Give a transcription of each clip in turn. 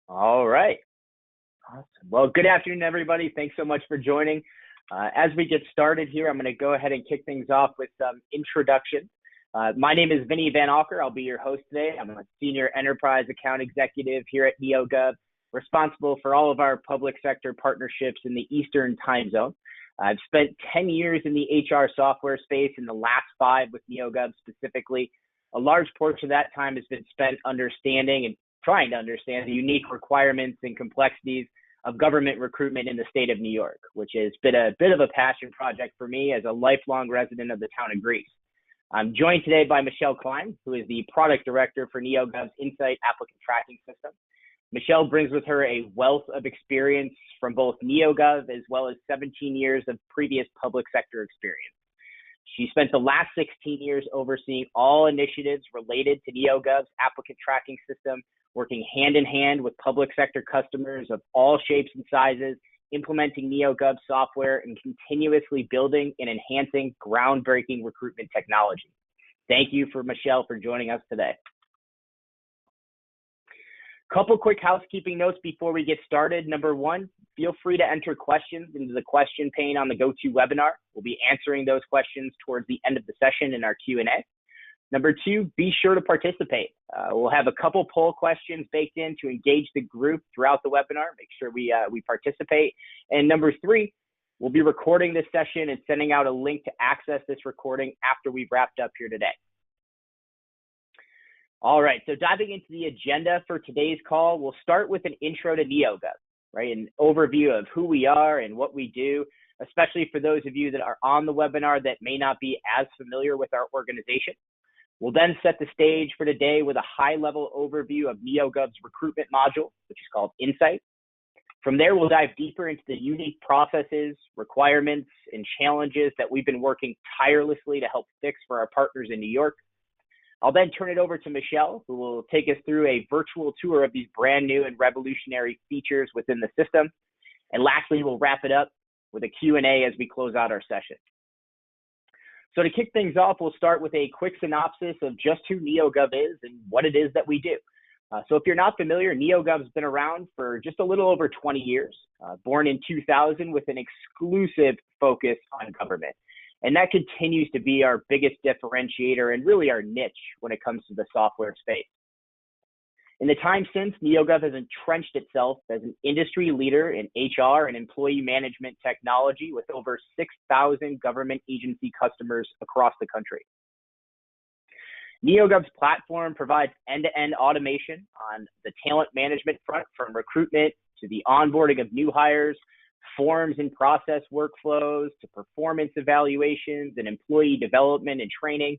All right. Awesome. Well, good afternoon, everybody. Thanks so much for joining. As we get started here, I'm going to go ahead and kick things off with some introduction. My name is Vinny Van Auker. I'll be your host today. I'm a senior enterprise account executive here at NEOGOV, responsible for all of our public sector partnerships in the Eastern time zone. I've spent 10 years in the HR software space, and the last 5 with NEOGOV specifically. A large portion of that time has been spent understanding and trying to understand the unique requirements and complexities of government recruitment in the state of New York, which has been a bit of a passion project for me as a lifelong resident of the town of Greece. I'm joined today by Michelle Cline, who is the product director for NEOGOV's Insight applicant tracking system. Michelle brings with her a wealth of experience from both NEOGOV as well as 17 years of previous public sector experience. She spent the last 16 years overseeing all initiatives related to NEOGOV's applicant tracking system, working hand in hand with public sector customers of all shapes and sizes, implementing NEOGOV software, and continuously building and enhancing groundbreaking recruitment technology. Thank you for Michelle for joining us today. Couple quick housekeeping notes before we get started. Number one, feel free to enter questions into the question pane on the GoToWebinar. We'll be answering those questions towards the end of the session in our Q&A. Number two, be sure to participate. We'll have a couple poll questions baked in to engage the group throughout the webinar. Make sure we participate. And number three, we'll be recording this session and sending out a link to access this recording after we've wrapped up here today. All right, so diving into the agenda for today's call, we'll start with an intro to NEOGOV, right? An overview of who we are and what we do, especially for those of you that are on the webinar that may not be as familiar with our organization. We'll then set the stage for today with a high-level overview of NEOGOV's recruitment module, which is called Insight. From there, we'll dive deeper into the unique processes, requirements, and challenges that we've been working tirelessly to help fix for our partners in New York. I'll then turn it over to Michelle, who will take us through a virtual tour of these brand new and revolutionary features within the system. And lastly, we'll wrap it up with a Q&A as we close out our session. So to kick things off, we'll start with a quick synopsis of just who NEOGOV is and what it is that we do. So if you're not familiar, NEOGOV's been around for just a little over 20 years, born in 2000 with an exclusive focus on government. And that continues to be our biggest differentiator and really our niche when it comes to the software space. In the time since, NEOGOV has entrenched itself as an industry leader in HR and employee management technology with over 6,000 government agency customers across the country. NEOGOV's platform provides end-to-end automation on the talent management front, from recruitment to the onboarding of new hires, forms and process workflows, to performance evaluations and employee development and training.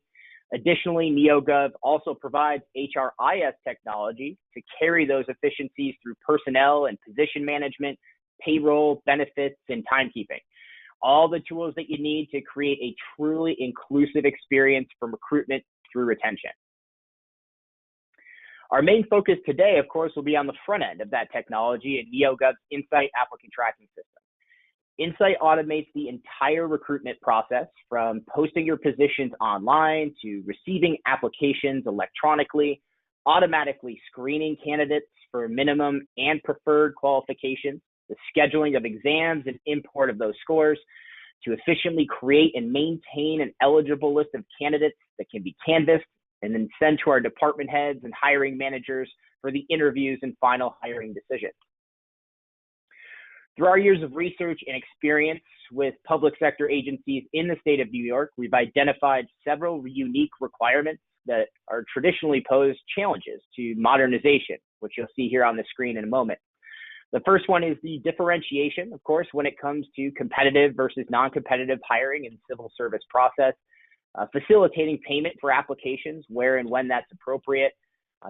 Additionally, NEOGOV also provides HRIS technology to carry those efficiencies through personnel and position management, payroll, benefits, and timekeeping. All the tools that you need to create a truly inclusive experience from recruitment through retention. Our main focus today, of course, will be on the front end of that technology in NEOGOV's Insight applicant tracking system. Insight automates the entire recruitment process, from posting your positions online to receiving applications electronically, automatically screening candidates for minimum and preferred qualifications, the scheduling of exams and import of those scores, to efficiently create and maintain an eligible list of candidates that can be canvassed and then sent to our department heads and hiring managers for the interviews and final hiring decisions. Through our years of research and experience with public sector agencies in the state of New York, we've identified several unique requirements that are traditionally posed challenges to modernization, which you'll see here on the screen in a moment. The first one is the differentiation, of course, when it comes to competitive versus non-competitive hiring in the civil service process, facilitating payment for applications where and when that's appropriate,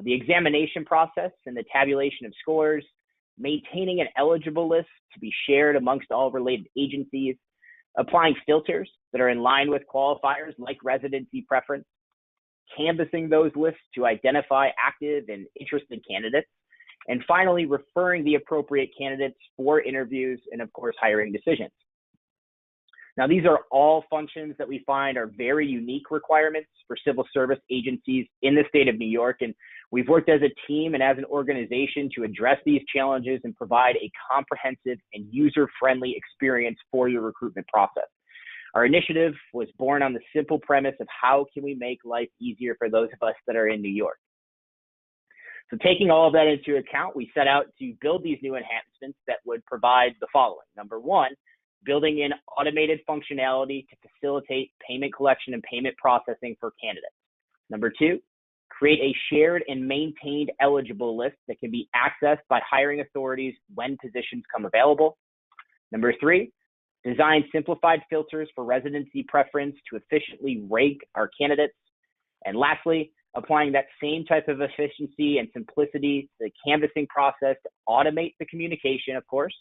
the examination process and the tabulation of scores, maintaining an eligible list to be shared amongst all related agencies, applying filters that are in line with qualifiers like residency preference, canvassing those lists to identify active and interested candidates, and finally referring the appropriate candidates for interviews and, of course, hiring decisions. Now, these are all functions that we find are very unique requirements for civil service agencies in the state of New York, and We've worked as a team and as an organization to address these challenges and provide a comprehensive and user-friendly experience for your recruitment process. Our initiative was born on the simple premise of how can we make life easier for those of us that are in New York. So taking all of that into account, we set out to build these new enhancements that would provide the following. Number one, building in automated functionality to facilitate payment collection and payment processing for candidates. Number two, create a shared and maintained eligible list that can be accessed by hiring authorities when positions come available. Number three, design simplified filters for residency preference to efficiently rank our candidates. And lastly, applying that same type of efficiency and simplicity to the canvassing process to automate the communication, of course,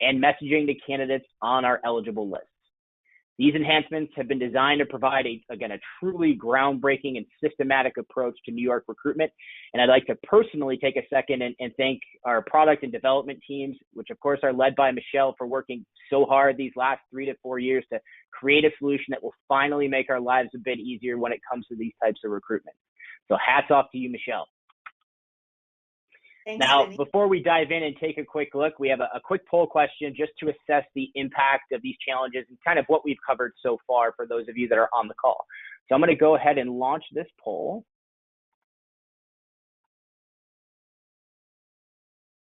and messaging to candidates on our eligible lists. These enhancements have been designed to provide, a truly groundbreaking and systematic approach to New York recruitment. And I'd like to personally take a second and thank our product and development teams, which of course are led by Michelle, for working so hard these last 3 to 4 years to create a solution that will finally make our lives a bit easier when it comes to these types of recruitment. So hats off to you, Michelle. Thanks, now, Vinny. before we dive in and take a quick look, we have a quick poll question just to assess the impact of these challenges and kind of what we've covered so far for those of you that are on the call. So I'm going to go ahead and launch this poll.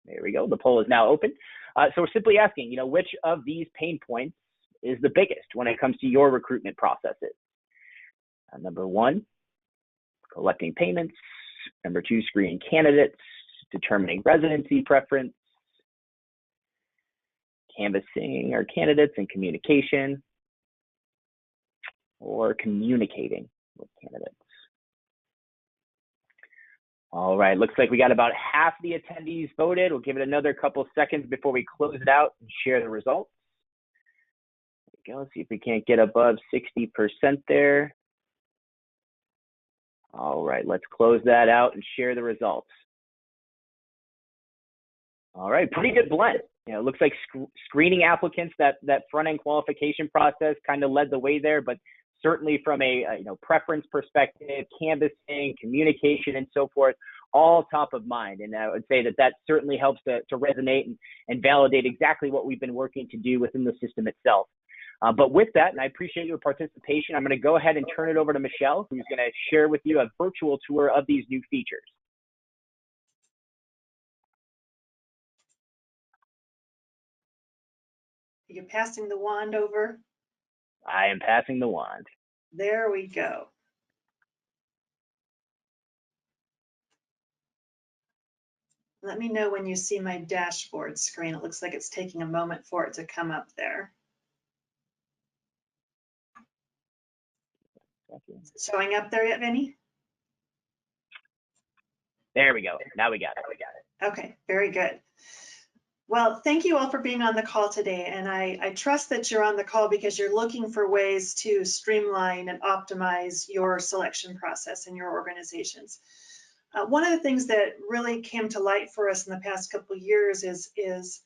There we go. The poll is now open. So we're simply asking, which of these pain points is the biggest when it comes to your recruitment processes? Number one, collecting payments. Number two, screening candidates. Determining residency preference, canvassing our candidates and communication, or communicating with candidates. All right, looks like we got about half the attendees voted. We'll give it another couple seconds before we close it out and share the results. There we go, see if we can't get above 60% there. All right, let's close that out and share the results. All right, pretty good blend. It looks like screening applicants, that front-end qualification process kind of led the way there, but certainly from a preference perspective, canvassing, communication, and so forth, all top of mind. And I would say that certainly helps to resonate and validate exactly what we've been working to do within the system itself. But with that, and I appreciate your participation, I'm going to go ahead and turn it over to Michelle, who's going to share with you a virtual tour of these new features. You're passing the wand over? I am passing the wand. There we go. Let me know when you see my dashboard screen. It looks like it's taking a moment for it to come up there. Is it showing up there yet, Vinny? There we go. Now we got it. Okay, very good. Well, thank you all for being on the call today. And I trust that you're on the call because you're looking for ways to streamline and optimize your selection process in your organizations. One of the things that really came to light for us in the past couple of years is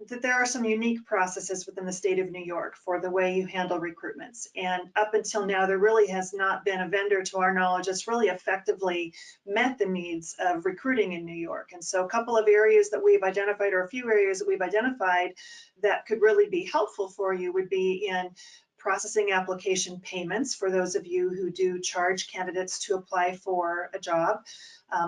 that there are some unique processes within the state of New York for the way you handle recruitments. And up until now, there really has not been a vendor, to our knowledge, that's really effectively met the needs of recruiting in New York. And so a couple of areas that we've identified, or a few areas that we've identified that could really be helpful for you would be in processing application payments for those of you who do charge candidates to apply for a job.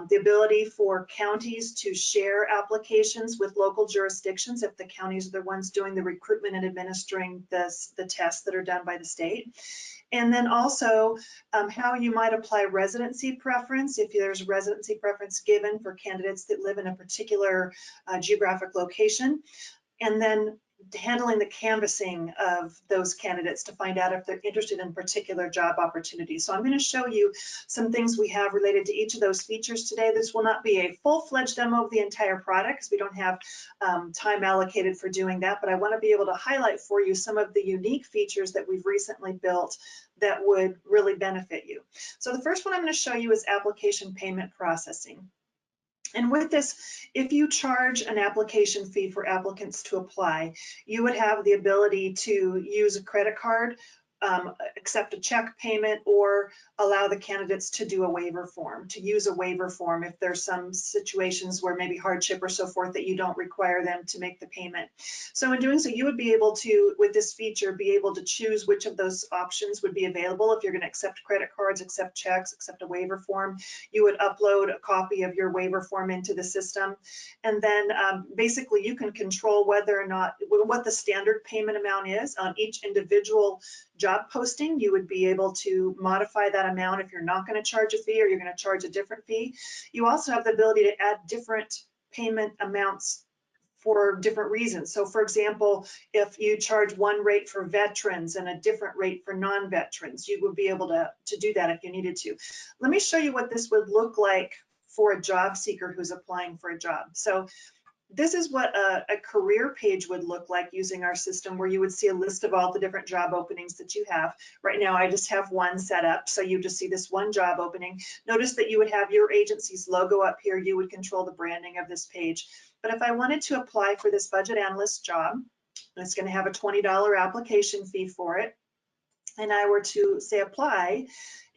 The ability for counties to share applications with local jurisdictions if the counties are the ones doing the recruitment and administering the tests that are done by the state. And then also how you might apply residency preference if there's residency preference given for candidates that live in a particular geographic location. And then handling the canvassing of those candidates to find out if they're interested in particular job opportunities. So I'm going to show you some things we have related to each of those features today. This will not be a full-fledged demo of the entire product because we don't have time allocated for doing that, but I want to be able to highlight for you some of the unique features that we've recently built that would really benefit you. So the first one I'm going to show you is application payment processing. And with this, if you charge an application fee for applicants to apply, you would have the ability to use a credit card accept a check payment or allow the candidates to do a waiver form, to use a waiver form if there's some situations where maybe hardship or so forth that you don't require them to make the payment. So in doing so, you would be able to, with this feature, be able to choose which of those options would be available. If you're going to accept credit cards, accept checks, accept a waiver form, you would upload a copy of your waiver form into the system. And then basically you can control whether or not, what the standard payment amount is on each individual job posting. You would be able to modify that amount if you're not going to charge a fee or you're going to charge a different fee. You also have the ability to add different payment amounts for different reasons. So for example, if you charge one rate for veterans and a different rate for non-veterans, you would be able to do that if you needed to. Let me show you what this would look like for a job seeker who's applying for a job. So this is what a career page would look like using our system, where you would see a list of all the different job openings that you have. Right now, I just have one set up, so you just see this one job opening. Notice that you would have your agency's logo up here. You would control the branding of this page. But if I wanted to apply for this budget analyst job, and it's going to have a $20 application fee for it, and I were to say apply,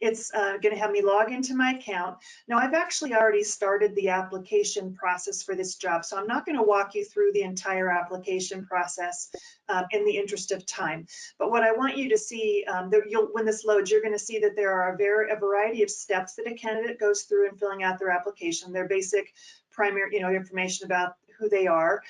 it's going to have me log into my account. Now I've actually already started the application process for this job, so I'm not going to walk you through the entire application process in the interest of time. But what I want you to see, when this loads, you're going to see that there are a variety of steps that a candidate goes through in filling out their application. Their basic primary, information about who they are,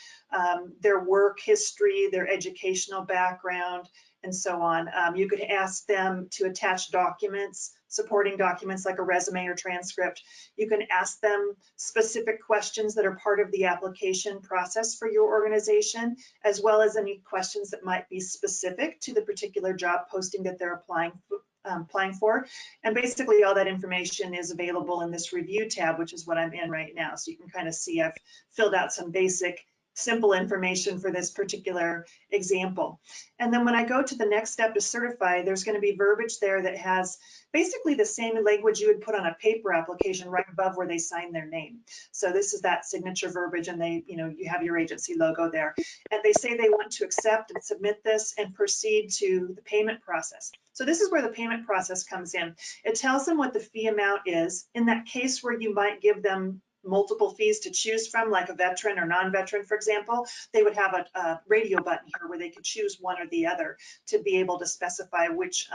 their work history, their educational background, and so on. You could ask them to attach documents, supporting documents like a resume or transcript. You can ask them specific questions that are part of the application process for your organization, as well as any questions that might be specific to the particular job posting that they're applying for. And basically all that information is available in this review tab, which is what I'm in right now. So you can kind of see I've filled out some basic simple information for this particular example. And then when I go to the next step to certify, there's going to be verbiage there that has basically the same language you would put on a paper application right above where they sign their name. So this is that signature verbiage, and you have your agency logo there. And they say they want to accept and submit this and proceed to the payment process. So this is where the payment process comes in. It tells them what the fee amount is. In that case where you might give them multiple fees to choose from, like a veteran or non-veteran, for example, they would have a radio button here where they could choose one or the other to be able to specify which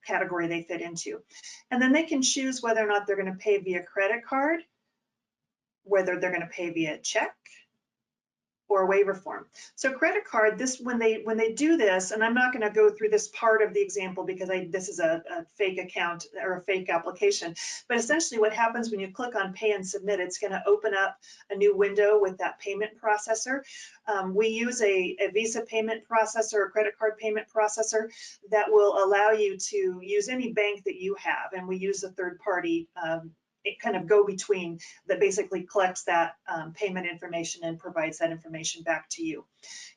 category they fit into. And then they can choose whether or not they're going to pay via credit card, whether they're going to pay via check, or a waiver form. So credit card, when they do this, and I'm not going to go through this part of the example because this is a fake account or a fake application, but essentially what happens when you click on pay and submit, it's going to open up a new window with that payment processor. We use a Visa payment processor or credit card payment processor that will allow you to use any bank that you have, and we use a third party kind of go between that basically collects that payment information and provides that information back to you.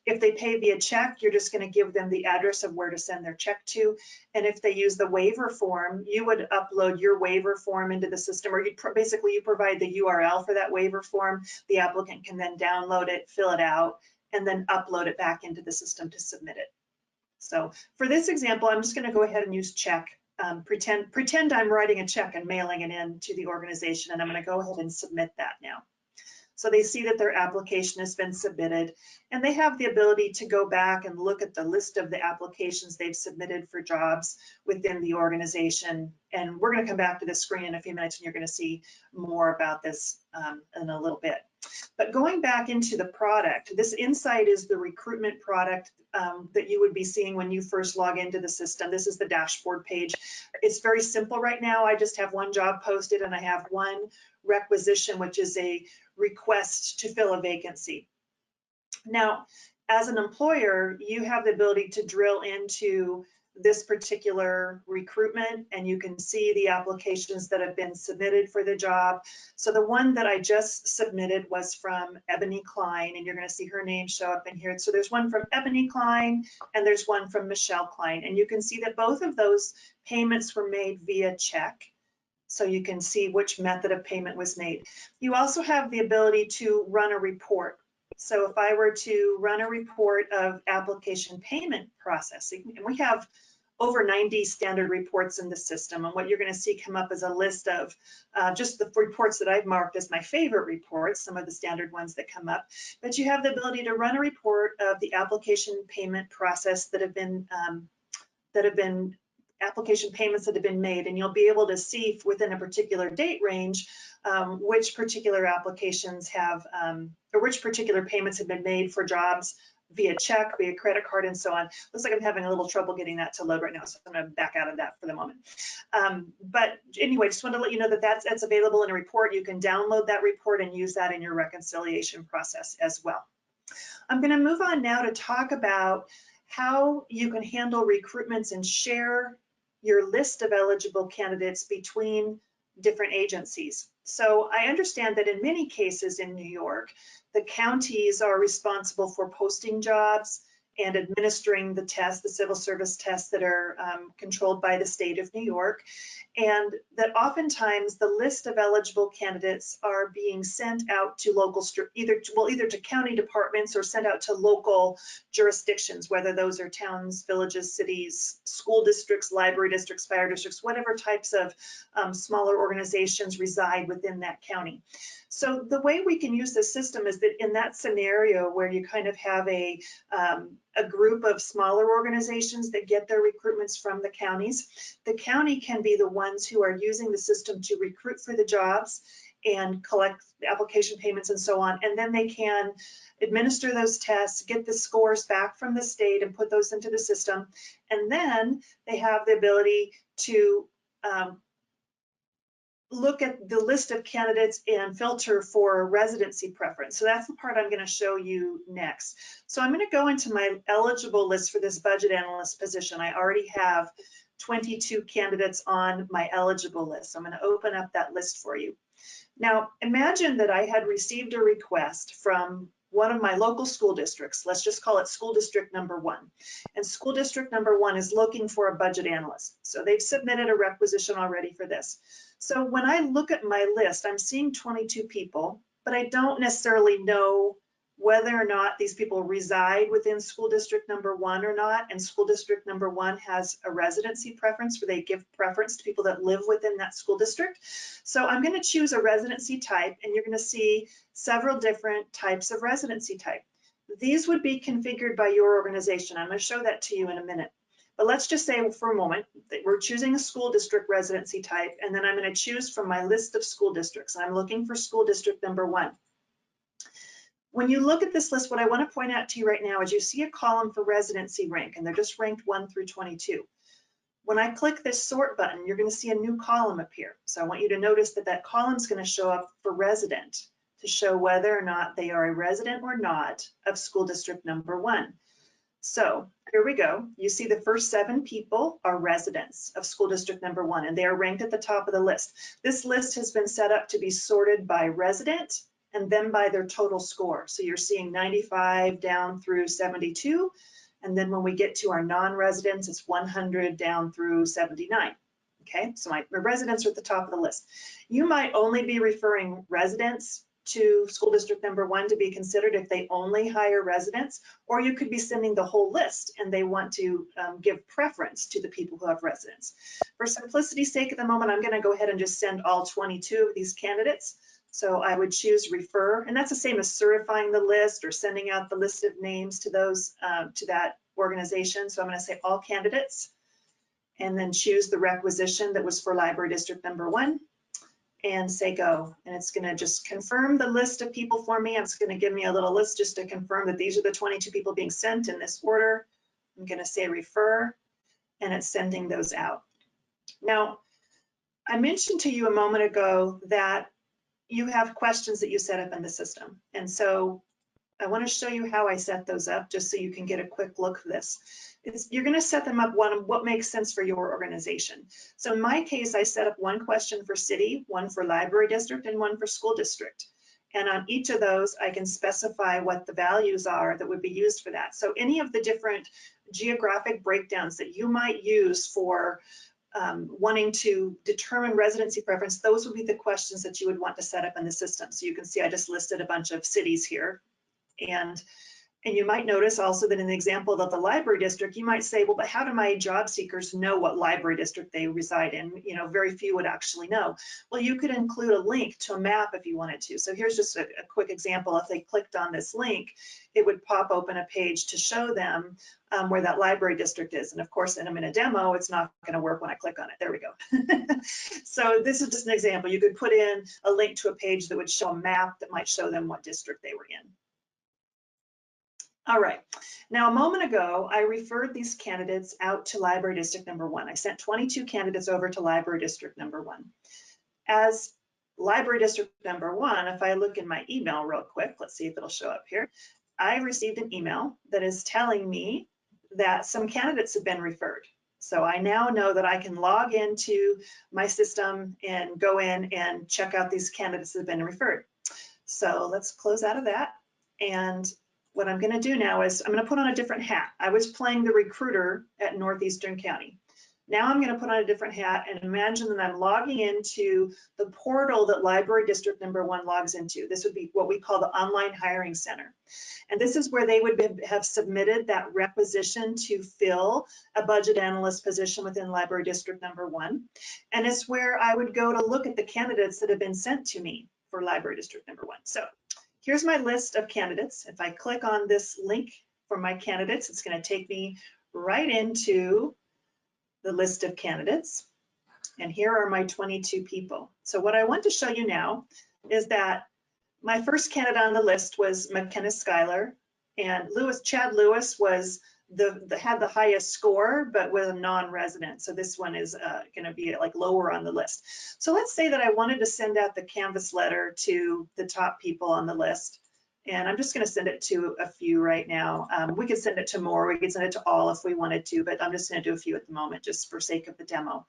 If they pay via check, you're just going to give them the address of where to send their check to. And if they use the waiver form, you would upload your waiver form into the system, or basically you provide the URL for that waiver form. The applicant can then download it, fill it out, and then upload it back into the system to submit it. So for this example, I'm just going to go ahead and use check. Pretend I'm writing a check and mailing it in to the organization, and I'm going to go ahead and submit that now. So they see that their application has been submitted, and they have the ability to go back and look at the list of the applications they've submitted for jobs within the organization. And we're going to come back to this screen in a few minutes, and you're going to see more about this in a little bit. But going back into the product, this Insight is the recruitment product that you would be seeing when you first log into the system. This is the dashboard page. It's very simple right now. I just have one job posted, and I have one requisition, which is a request to fill a vacancy. Now, as an employer, you have the ability to drill into this particular recruitment, and you can see the applications that have been submitted for the job. So the one that I just submitted was from Ebony Cline, and you're going to see her name show up in here. So there's one from Ebony Cline, and there's one from Michelle Cline, and you can see that both of those payments were made via check. So you can see which method of payment was made. You also have the ability to run a report. So if I were to run a report of application payment processing, and we have over 90 standard reports in the system. And what you're going to see come up is a list of just the reports that I've marked as my favorite reports, some of the standard ones that come up. But you have the ability to run a report of the application payment process that have been application payments that have been made, and you'll be able to see within a particular date range which particular applications have, or which particular payments have been made for jobs via check, via credit card, and so on. Looks like I'm having a little trouble getting that to load right now, so I'm going to back out of that for the moment. But anyway, just wanted to let you know that that's available in a report. You can download that report and use that in your reconciliation process as well. I'm going to move on now to talk about how you can handle recruitments and share your list of eligible candidates between different agencies. So I understand that in many cases in New York, the counties are responsible for posting jobs and administering the tests, the civil service tests that are controlled by the state of New York, and that oftentimes the list of eligible candidates are being sent out to local, either to county departments or sent out to local jurisdictions, whether those are towns, villages, cities, school districts, library districts, fire districts, whatever types of smaller organizations reside within that county. So the way we can use this system is that in that scenario where you kind of have a group of smaller organizations that get their recruitments from the counties, the county can be the ones who are using the system to recruit for the jobs and collect the application payments and so on, and then they can administer those tests, get the scores back from the state and put those into the system, and then they have the ability to look at the list of candidates and filter for residency preference. So that's the part I'm going to show you next. So I'm going to go into my eligible list for this budget analyst position. I already have 22 candidates on my eligible list. I'm going to open up that list for you. Now, imagine that I had received a request from one of my local school districts. Let's just call it school district number 1. And school district number 1 is looking for a budget analyst. So they've submitted a requisition already for this. So when I look at my list, I'm seeing 22 people, but I don't necessarily know whether or not these people reside within school district number 1 or not, and school district number 1 has a residency preference where they give preference to people that live within that school district. So I'm going to choose a residency type, and you're going to see several different types of residency type. These would be configured by your organization. I'm going to show that to you in a minute. But let's just say for a moment that we're choosing a school district residency type, and then I'm going to choose from my list of school districts. I'm looking for school district number 1. When you look at this list, what I want to point out to you right now is you see a column for residency rank, and they're just ranked 1 through 22. When I click this sort button, you're going to see a new column appear. So I want you to notice that that column is going to show up for resident to show whether or not they are a resident or not of school district number 1. So here we go. You see the first 7 people are residents of school district number 1, and they are ranked at the top of the list. This list has been set up to be sorted by resident and then by their total score. So you're seeing 95 down through 72. And then when we get to our non-residents, it's 100 down through 79. Okay, so my residents are at the top of the list. You might only be referring residents to school district number 1 to be considered if they only hire residents, or you could be sending the whole list and they want to give preference to the people who have residents. For simplicity's sake at the moment, I'm going to go ahead and just send all 22 of these candidates. So I would choose refer, and that's the same as certifying the list or sending out the list of names to those to that organization. So I'm going to say all candidates, and then choose the requisition that was for library district number 1, and say go. And it's going to just confirm the list of people for me. It's going to give me a little list just to confirm that these are the 22 people being sent in this order. I'm going to say refer, and it's sending those out. Now, I mentioned to you a moment ago that you have questions that you set up in the system. And so I want to show you how I set those up just so you can get a quick look at this. You're going to set them up one what makes sense for your organization. So in my case, I set up one question for city, one for library district, and one for school district. And on each of those, I can specify what the values are that would be used for that. So any of the different geographic breakdowns that you might use for wanting to determine residency preference, those would be the questions that you would want to set up in the system. So you can see I just listed a bunch of cities here. And And you might notice also that in the example of the library district, you might say, well, but how do my job seekers know what library district they reside in? You know, very few would actually know. Well, you could include a link to a map if you wanted to. So here's just a quick example. If they clicked on this link, it would pop open a page to show them where that library district is. And of course, in a demo, it's not going to work when I click on it. There we go. So this is just an example. You could put in a link to a page that would show a map that might show them what district they were in. All right, now a moment ago, I referred these candidates out to library district number 1. I sent 22 candidates over to library district number 1. As library district number 1, if I look in my email real quick, let's see if it'll show up here. I received an email that is telling me that some candidates have been referred. So I now know that I can log into my system and go in and check out these candidates that have been referred. So let's close out of that. And what I'm going to do now is I'm going to put on a different hat. I was playing the recruiter at Northeastern County. Now I'm going to put on a different hat and imagine that I'm logging into the portal that library district number 1 logs into. This would be what we call the online hiring center. And this is where they would have submitted that requisition to fill a budget analyst position within library district number 1. And it's where I would go to look at the candidates that have been sent to me for library district number 1. So here's my list of candidates. If I click on this link for my candidates, it's going to take me right into the list of candidates. And here are my 22 people. So what I want to show you now is that my first candidate on the list was McKenna Schuyler, and Chad Lewis was had the highest score, but with a non-resident. So this one is going to be like lower on the list. So let's say that I wanted to send out the canvas letter to the top people on the list. And I'm just going to send it to a few right now. We could send it to more. We could send it to all if we wanted to, but I'm just going to do a few at the moment just for sake of the demo.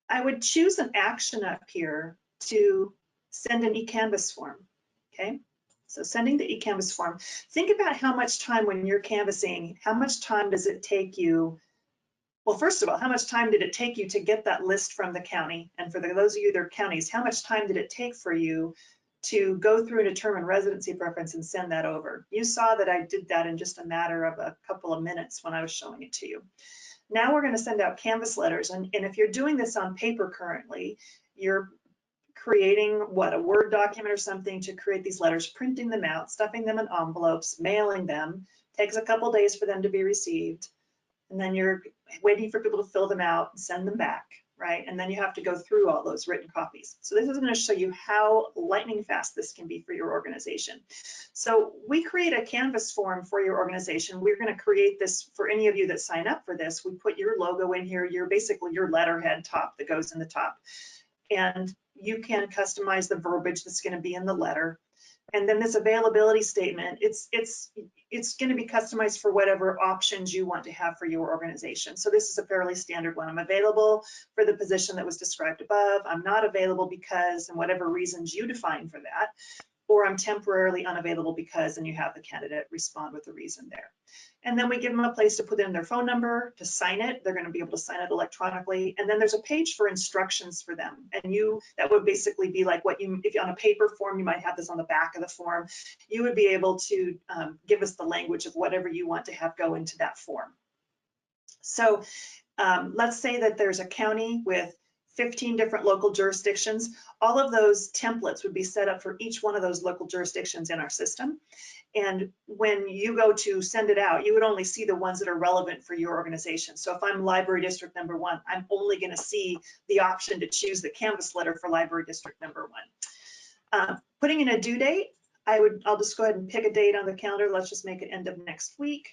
I would choose an action up here to send an eCanvas form. Okay, so sending the eCanvas form. Think about how much time when you're canvassing, how much time does it take you? Well, first of all, how much time did it take you to get that list from the county? And for those of you that are counties, how much time did it take for you to go through and determine residency preference and send that over? You saw that I did that in just a matter of a couple of minutes when I was showing it to you. Now we're going to send out canvas letters. And if you're doing this on paper currently, you're creating a Word document or something to create these letters, printing them out, stuffing them in envelopes, mailing them. Takes a couple days for them to be received. And then you're waiting for people to fill them out and send them back, right? And then you have to go through all those written copies. So this is going to show you how lightning fast this can be for your organization. So we create a canvas form for your organization. We're going to create this for any of you that sign up for this. We put your logo in here, basically your letterhead top that goes in the top. And you can customize the verbiage that's going to be in the letter. And then this availability statement, it's going to be customized for whatever options you want to have for your organization. So this is a fairly standard one. I'm available for the position that was described above. I'm not available because, and whatever reasons you define for that, or I'm temporarily unavailable because, and you have the candidate respond with the reason there. And then we give them a place to put in their phone number to sign it. They're going to be able to sign it electronically. And then there's a page for instructions for them. And that would basically be like if on a paper form, you might have this on the back of the form. You would be able to give us the language of whatever you want to have go into that form. So let's say that there's a county with 15 different local jurisdictions. All of those templates would be set up for each one of those local jurisdictions in our system. And when you go to send it out, you would only see the ones that are relevant for your organization. So if I'm library district number 1, I'm only going to see the option to choose the canvas letter for library district number 1. Putting in a due date, I'll just go ahead and pick a date on the calendar. Let's just make it end of next week.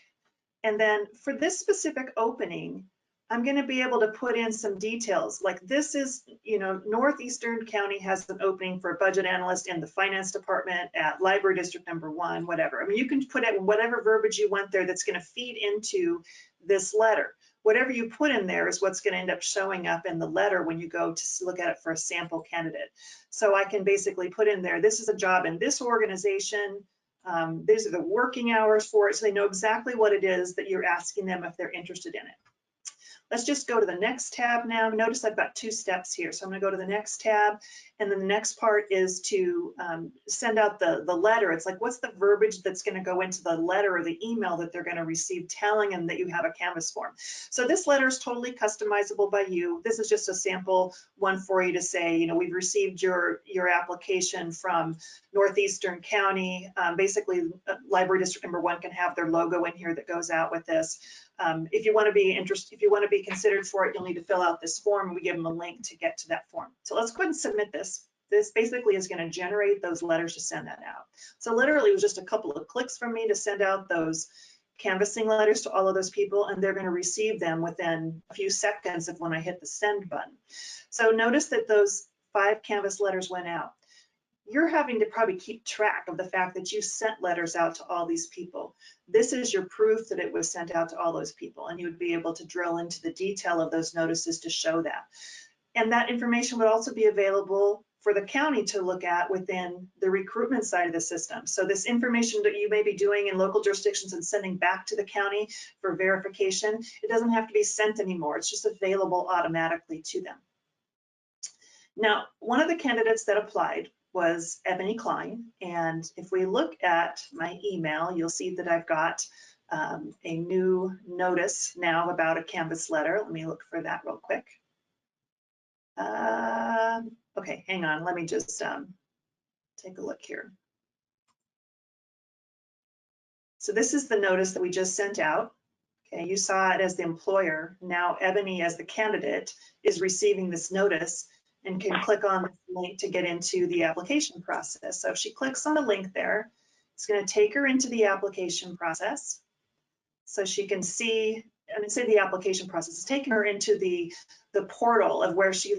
And then for this specific opening, I'm going to be able to put in some details. Like this is, Northeastern County has an opening for a budget analyst in the finance department at library district number 1, whatever. I mean, you can put in whatever verbiage you want there that's going to feed into this letter. Whatever you put in there is what's going to end up showing up in the letter when you go to look at it for a sample candidate. So I can basically put in there, this is a job in this organization. These are the working hours for it. So they know exactly what it is that you're asking them if they're interested in it. Let's just go to the next tab now. Notice I've got 2 steps here. So I'm going to go to the next tab And then the next part is to send out the letter. It's like, what's the verbiage that's going to go into the letter or the email that they're going to receive telling them that you have a Canvas form. So this letter is totally customizable by you. This is just a sample one for you to say, you know, we've received your application from Northeastern County. Basically, Library District number 1 can have their logo in here that goes out with this. If you want to be interested, if you want to be considered for it, you'll need to fill out this form, and we give them a link to get to that form. So let's go ahead and submit this. This basically is going to generate those letters to send that out. So literally it was just a couple of clicks from me to send out those canvassing letters to all of those people, and they're going to receive them within a few seconds of when I hit the send button. So notice that those 5 Canvas letters went out. You're having to probably keep track of the fact that you sent letters out to all these people. This is your proof that it was sent out to all those people, and you would be able to drill into the detail of those notices to show that. And that information would also be available for the county to look at within the recruitment side of the system. So this information that you may be doing in local jurisdictions and sending back to the county for verification, it doesn't have to be sent anymore. It's just available automatically to them. Now, one of the candidates that applied was Ebony Cline. And if we look at my email, you'll see that I've got a new notice now about a Canvas letter. Let me look for that real quick. Okay, hang on. Let me just take a look here. So this is the notice that we just sent out. Okay, you saw it as the employer. Now Ebony, as the candidate, is receiving this notice and can click on the link to get into the application process. So if she clicks on the link there, it's going to take her into the application process. So she can see, I mean, say the application process is taking her into the portal of where she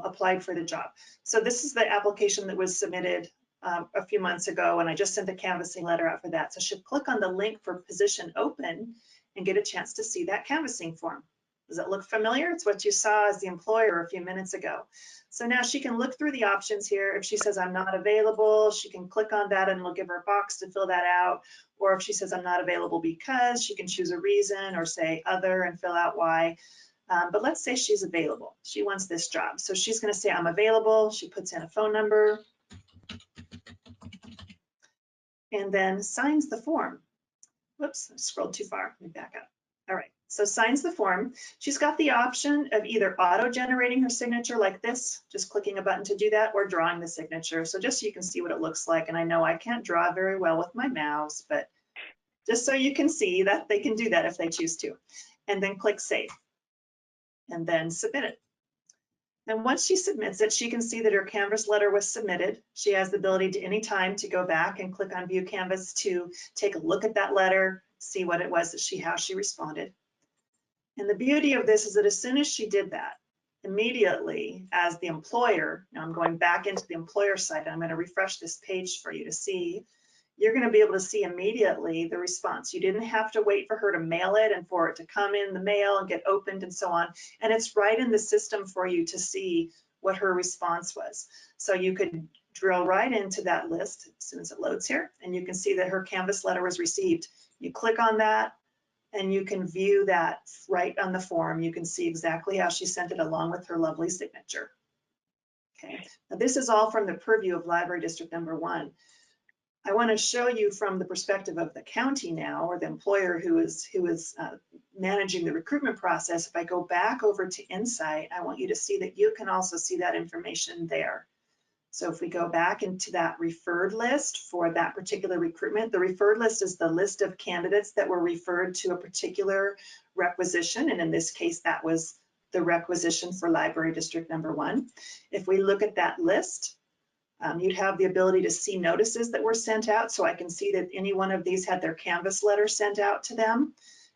applied for the job. So this is the application that was submitted a few months ago, and I just sent a canvassing letter out for that. So she'll click on the link for position open and get a chance to see that canvassing form. Does it look familiar? It's what you saw as the employer a few minutes ago. So now she can look through the options here. If she says I'm not available, she can click on that and it'll give her a box to fill that out. Or if she says I'm not available because, she can choose a reason or say other and fill out why. But let's say she's available. She wants this job. So she's going to say I'm available. She puts in a phone number and then signs the form. Whoops, I scrolled too far. Let me back up. All right, so signs the form. She's got the option of either auto-generating her signature like this, just clicking a button to do that, or drawing the signature. So just so you can see what it looks like. And I know I can't draw very well with my mouse, but just so you can see that they can do that if they choose to. And then click Save, and then submit it. And once she submits it, she can see that her Canvas letter was submitted. She has the ability to any time to go back and click on View Canvas to take a look at that letter, see what it was that how she responded. And the beauty of this is that as soon as she did that, immediately as the employer, now I'm going back into the employer site, I'm going to refresh this page for you to see, you're going to be able to see immediately the response. You didn't have to wait for her to mail it and for it to come in the mail and get opened and so on. And it's right in the system for you to see what her response was. So you could drill right into that list as soon as it loads here, and you can see that her Canvas letter was received. You click on that and you can view that right on the form. You can see exactly how she sent it along with her lovely signature. Okay, now this is all from the purview of Library District number 1. I want to show you from the perspective of the county now, or the employer who is managing the recruitment process. If I go back over to Insight, I want you to see that you can also see that information there. So if we go back into that referred list for that particular recruitment, the referred list is the list of candidates that were referred to a particular requisition. And in this case, that was the requisition for Library District number 1. If we look at that list, you'd have the ability to see notices that were sent out. So I can see that any one of these had their Canvas letter sent out to them.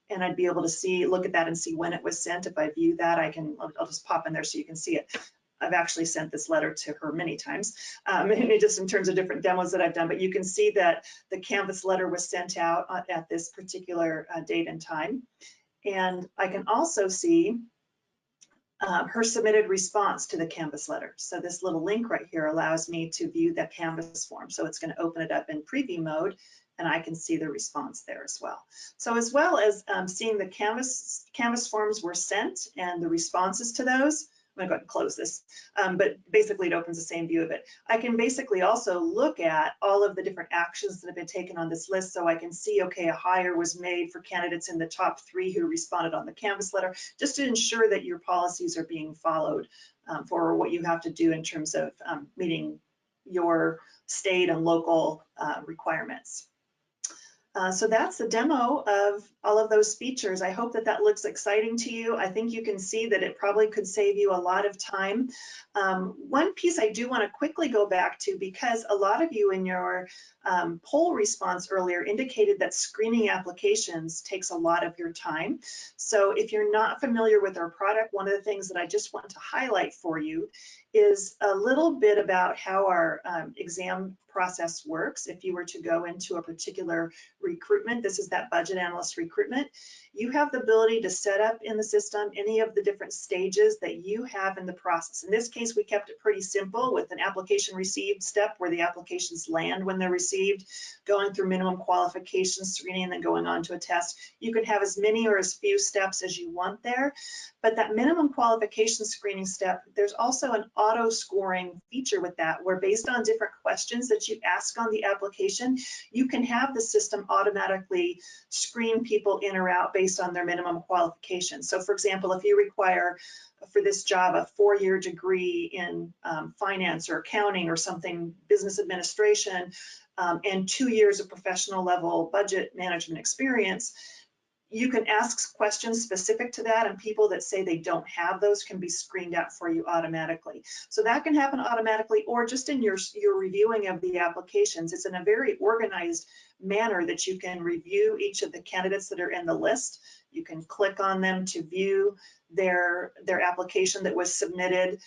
And I'd be able to see, look at that and see when it was sent. If I view that, I'll just pop in there so you can see it. I've actually sent this letter to her many times, just in terms of different demos that I've done. But you can see that the Canvas letter was sent out at this particular date and time. And I can also see her submitted response to the Canvas letter. So this little link right here allows me to view that Canvas form. So it's going to open it up in preview mode, and I can see the response there as well. So as well as seeing the Canvas forms were sent and the responses to those, I'm gonna go ahead and close this, but basically it opens the same view of it. I can basically also look at all of the different actions that have been taken on this list, so I can see, okay, a hire was made for candidates in the top 3 who responded on the Canvas letter, just to ensure that your policies are being followed for what you have to do in terms of meeting your state and local requirements. So that's the demo of all of those features. I hope that that looks exciting to you. I think you can see that it probably could save you a lot of time. One piece I do want to quickly go back to, because a lot of you in your poll response earlier indicated that screening applications takes a lot of your time. So if you're not familiar with our product, one of the things that I just want to highlight for you is a little bit about how our exam process works. If you were to go into a particular recruitment, this is that budget analyst recruitment, you have the ability to set up in the system any of the different stages that you have in the process. In this case, we kept it pretty simple with an application received step where the applications land when they're received, going through minimum qualifications screening, and then going on to a test. You can have as many or as few steps as you want there. But that minimum qualification screening step, there's also an auto scoring feature with that, where based on different questions that you ask on the application, you can have the system automatically screen people in or out based on their minimum qualifications. So for example, if you require for this job a 4-year degree in finance or accounting or something, business administration, and 2 years of professional level budget management experience, you can ask questions specific to that, and people that say they don't have those can be screened out for you automatically. So that can happen automatically, or just in your reviewing of the applications. It's in a very organized manner that you can review each of the candidates that are in the list. You can click on them to view their application that was submitted.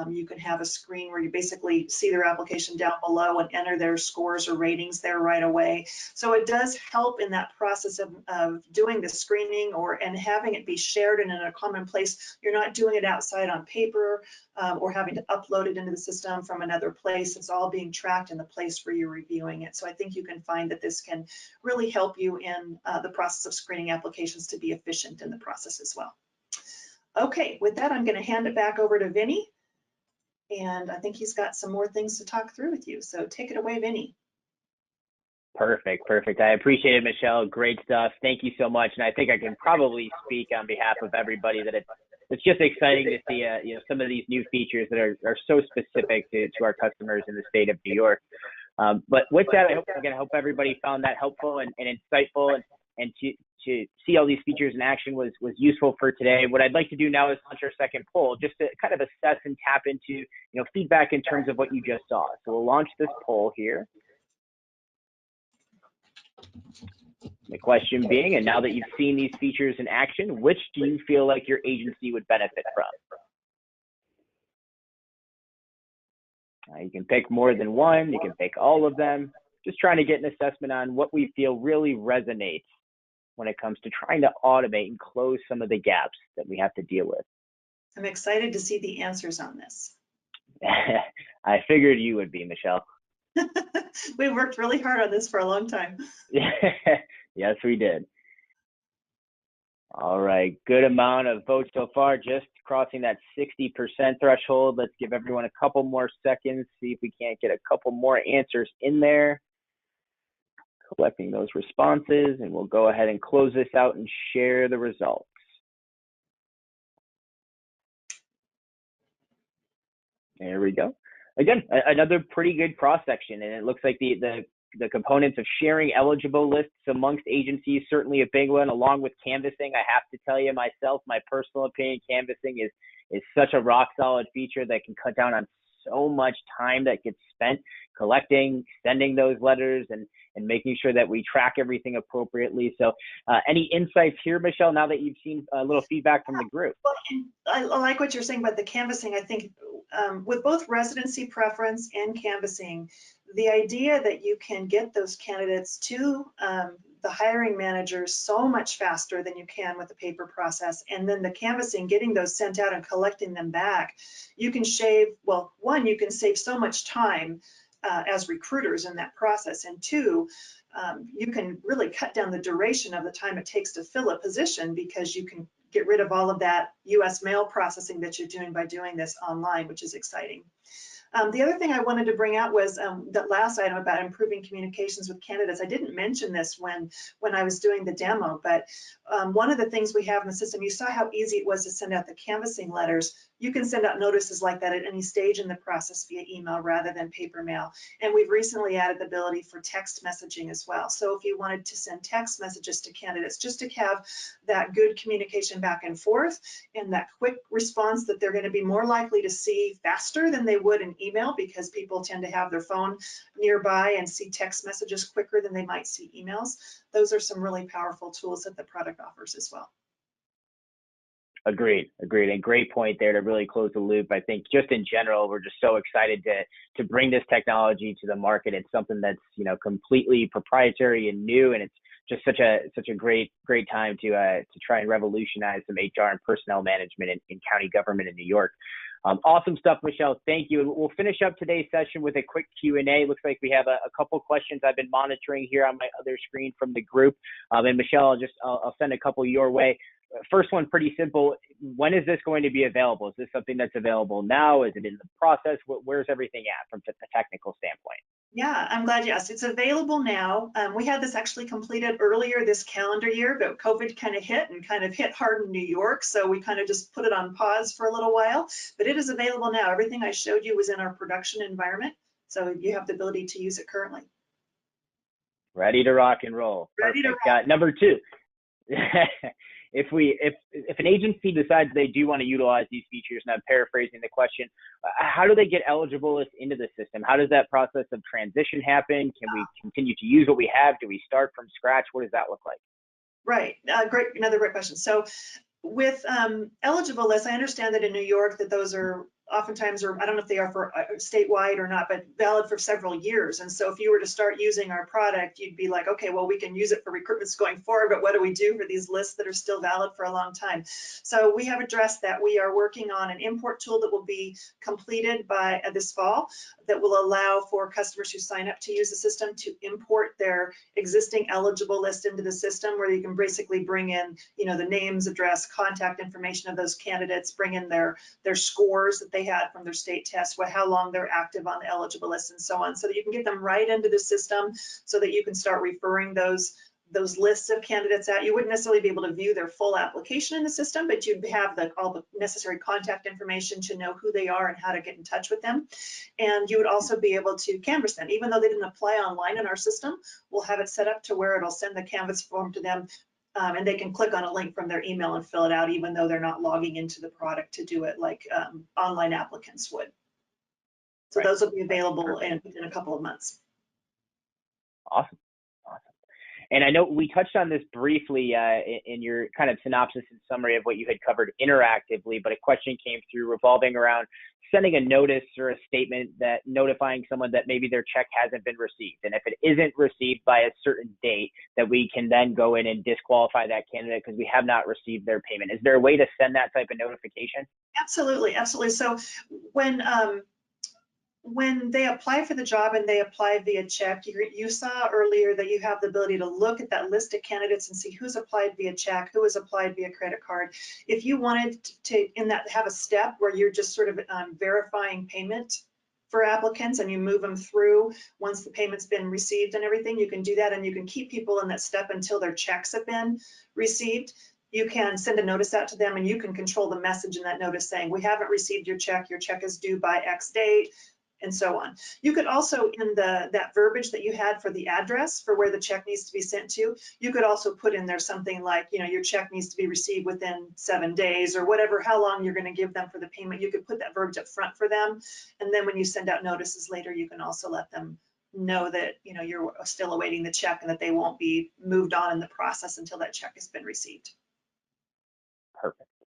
You can have a screen where you basically see their application down below and enter their scores or ratings there right away. So it does help in that process of doing the screening and having it be shared and in a common place. You're not doing it outside on paper or having to upload it into the system from another place. It's all being tracked in the place where you're reviewing it. So I think you can find that this can really help you in the process of screening applications to be efficient in the process as well. Okay, with that, I'm going to hand it back over to Vinny. And I think he's got some more things to talk through with you. So take it away, Vinny. Perfect, perfect. I appreciate it, Michelle. Great stuff. Thank you so much. And I think I can probably speak on behalf of everybody that it's just exciting to see some of these new features that are so specific to our customers in the state of New York. But with that, I hope everybody found that helpful and insightful, and to see all these features in action was useful for today. What I'd like to do now is launch our second poll, just to kind of assess and tap into feedback in terms of what you just saw. So we'll launch this poll here. The question being, and now that you've seen these features in action, which do you feel like your agency would benefit from? You can pick more than one, you can pick all of them. Just trying to get an assessment on what we feel really resonates when it comes to trying to automate and close some of the gaps that we have to deal with. I'm excited to see the answers on this. I figured you would be, Michelle. We worked really hard on this for a long time. Yes, we did. All right, good amount of votes so far, just crossing that 60% threshold. Let's give everyone a couple more seconds, see if we can't get a couple more answers in there. Collecting those responses, and we'll go ahead and close this out and share the results. There we go. Again, another pretty good cross-section, and it looks like the components of sharing eligible lists amongst agencies, certainly a big one, along with canvassing. I have to tell you myself, my personal opinion, canvassing is such a rock-solid feature that can cut down on so much time that gets spent collecting, sending those letters, and making sure that we track everything appropriately. So any insights here, Michelle, now that you've seen a little feedback from the group? Well, I like what you're saying about the canvassing. I think with both residency preference and canvassing, the idea that you can get those candidates to the hiring managers so much faster than you can with the paper process, and then the canvassing, getting those sent out and collecting them back, you can shave, well, one, you can save so much time as recruiters in that process, and two, you can really cut down the duration of the time it takes to fill a position, because you can get rid of all of that US mail processing that you're doing by doing this online, which is exciting. The other thing I wanted to bring out was that last item about improving communications with candidates. I didn't mention this when I was doing the demo, but one of the things we have in the system, you saw how easy it was to send out the canvassing letters. You can send out notices like that at any stage in the process via email rather than paper mail. And we've recently added the ability for text messaging as well. So if you wanted to send text messages to candidates, just to have that good communication back and forth and that quick response that they're going to be more likely to see faster than they would in email, because people tend to have their phone nearby and see text messages quicker than they might see emails. Those are some really powerful tools that the product offers as well. Agreed. And great point there to really close the loop. I think just in general, we're just so excited to bring this technology to the market. It's something that's, completely proprietary and new, and it's just such a great time to try and revolutionize some HR and personnel management in county government in New York. Awesome stuff, Michelle. Thank you. And we'll finish up today's session with a quick Q&A. Looks like we have a couple questions I've been monitoring here on my other screen from the group. And Michelle, I'll send a couple your way. First one, pretty simple. When is this going to be available? Is this something that's available now? Is it in the process? Where's everything at from a technical standpoint? Yeah, I'm glad you asked. It's available now. We had this actually completed earlier this calendar year, but COVID kind of hit hard in New York. So we kind of just put it on pause for a little while, but it is available now. Everything I showed you was in our production environment. So you have the ability to use it currently. Ready to rock and roll. Ready Perfect. to rock. Number two. If an agency decides they do want to utilize these features, and I'm paraphrasing the question, how do they get eligible into the system? How does that process of transition happen? Can we continue to use what we have? Do we start from scratch? What does that look like? Right. Another great question. So with eligible lists, I understand that in New York that those are oftentimes, or I don't know if they are for statewide or not, but valid for several years. And so if you were to start using our product, you'd be like, okay, well, we can use it for recruitments going forward, but what do we do for these lists that are still valid for a long time? So we have addressed that. We are working on an import tool that will be completed by this fall that will allow for customers who sign up to use the system to import their existing eligible list into the system, where you can basically bring in, the names, address, contact information of those candidates, bring in their scores that they had from their state test, how long they're active on the eligible list, and so on, so that you can get them right into the system so that you can start referring those lists of candidates out. You wouldn't necessarily be able to view their full application in the system, but you'd have all the necessary contact information to know who they are and how to get in touch with them. And you would also be able to canvass them. Even though they didn't apply online in our system, we'll have it set up to where it'll send the canvas form to them, and they can click on a link from their email and fill it out, even though they're not logging into the product to do it like online applicants would. So Those will be available in a couple of months. Awesome. And I know we touched on this briefly in your kind of synopsis and summary of what you had covered interactively, but a question came through revolving around sending a notice or a statement that notifying someone that maybe their check hasn't been received. And if it isn't received by a certain date, that we can then go in and disqualify that candidate because we have not received their payment. Is there a way to send that type of notification? Absolutely. So when they apply for the job and they apply via check, you saw earlier that you have the ability to look at that list of candidates and see who's applied via check, who has applied via credit card. If you wanted to have a step where you're just sort of verifying payment for applicants and you move them through once the payment's been received and everything, you can do that, and you can keep people in that step until their checks have been received. You can send a notice out to them, and you can control the message in that notice saying, we haven't received your check is due by X date, and so on. You could also, in that verbiage that you had for the address for where the check needs to be sent to, you could also put in there something like, your check needs to be received within 7 days, or whatever, how long you're going to give them for the payment. You could put that verbiage up front for them. And then when you send out notices later, you can also let them know that, you're still awaiting the check and that they won't be moved on in the process until that check has been received.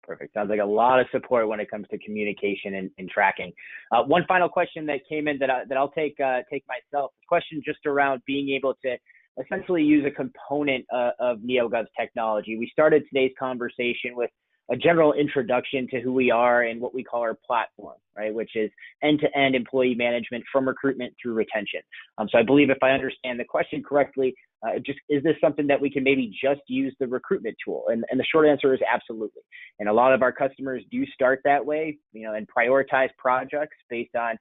Perfect. Sounds like a lot of support when it comes to communication and tracking. One final question that came in that I'll take myself. A question just around being able to essentially use a component of NEOGOV's technology. We started today's conversation with a general introduction to who we are and what we call our platform, right, which is end-to-end employee management from recruitment through retention. So I believe if I understand the question correctly, just is this something that we can maybe just use the recruitment tool? And the short answer is absolutely. And a lot of our customers do start that way, and prioritize projects based on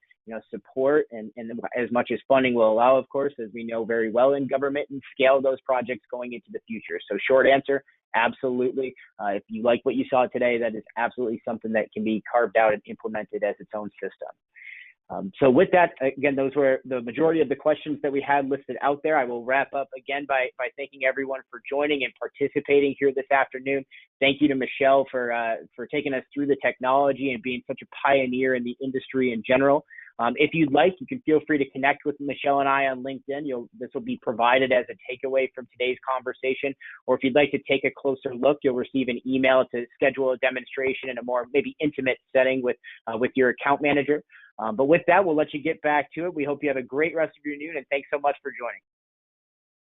support and as much as funding will allow, of course, as we know very well in government, and scale those projects going into the future. So short answer, absolutely. If you like what you saw today, that is absolutely something that can be carved out and implemented as its own system. So with that, again, those were the majority of the questions that we had listed out there. I will wrap up again by thanking everyone for joining and participating here this afternoon. Thank you to Michelle for taking us through the technology and being such a pioneer in the industry in general. If you'd like, you can feel free to connect with Michelle and I on LinkedIn. This will be provided as a takeaway from today's conversation. Or if you'd like to take a closer look, you'll receive an email to schedule a demonstration in a more maybe intimate setting with your account manager. But with that, we'll let you get back to it. We hope you have a great rest of your noon, and thanks so much for joining.